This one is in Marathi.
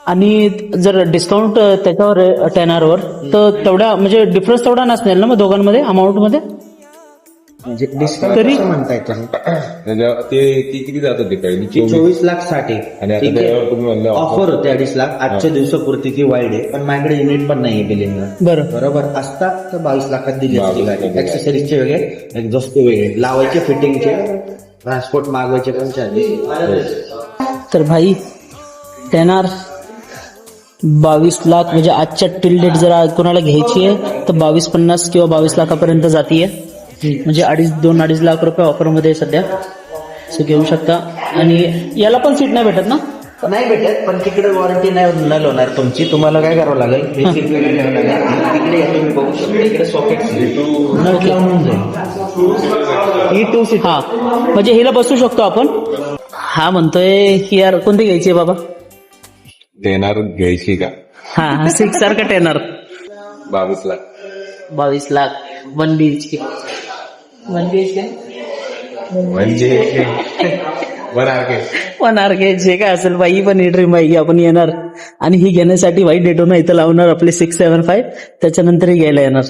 आणि जर डिस्काउंट त्याच्यावर 10R वर तर तेवढा म्हणजे डिफरन्स तेवढा नसणार ना मग दोघांमध्ये अमाऊंट मध्ये म्हणजे डिस्काउंट तरी- कसं म्हणताय तुम्ही? ती किती जात होती पहिली? 24,60,000 आणि आता त्याच्यावर तुम्ही म्हणलं ऑफर होते 2.5 लाख. आजच्या दिवसापुरती ती वाईड आहे, पण माझ्याकडे युनिट पण नाहीये बिलिंगला. बरं बरोबर असतात तर 22 लाखात दिली असती 22 गाडी. लाखात. ऍक्सेसरीजचे वेगळे, एक्झॉस्ट वेगळे, लावायचे फिटिंगचे, ट्रान्सपोर्ट मागवायचे पण चार्जेस. तर भाई 10R 22 लाख म्हणजे आजच्या टिल डेट जर कोणाला घ्यायची आहे तर 2250 किंवा 22 लाखापर्यंत जातीये. म्हणजे 2-2.5 लाख रुपये ऑफर मध्ये सध्या असं घेऊ शकता. आणि याला पण सीट नाही भेटत ना? नाही भेटत, पण तिकडे वॉरंटी नाही होणार तुमची. तुम्हाला काय करावं लागेल, हे सीट वेगळे ठेवावं लागेल. तिकडे या तुम्ही बघू शकता, इकडे सॉकेट नट लावून होऊन जाईल. ही 2 सीट. हा म्हणजे हिला बसू शकतो आपण. हा म्हणतोय की यार कोणती घ्यायची आहे बाबा? देणार घ्यायची का? हा 6R का 10R? 22 lakh. 22 lakh 1 BHK. 1 BHK म्हणजे बरं 1RK जे काय असेल बाई पण ही ड्रीम आहे की आपण येणार आणि ही घेण्यासाठी भाई डेटोना इथं लावणार आपले 675 त्याच्यानंतर ही घ्यायला येणार.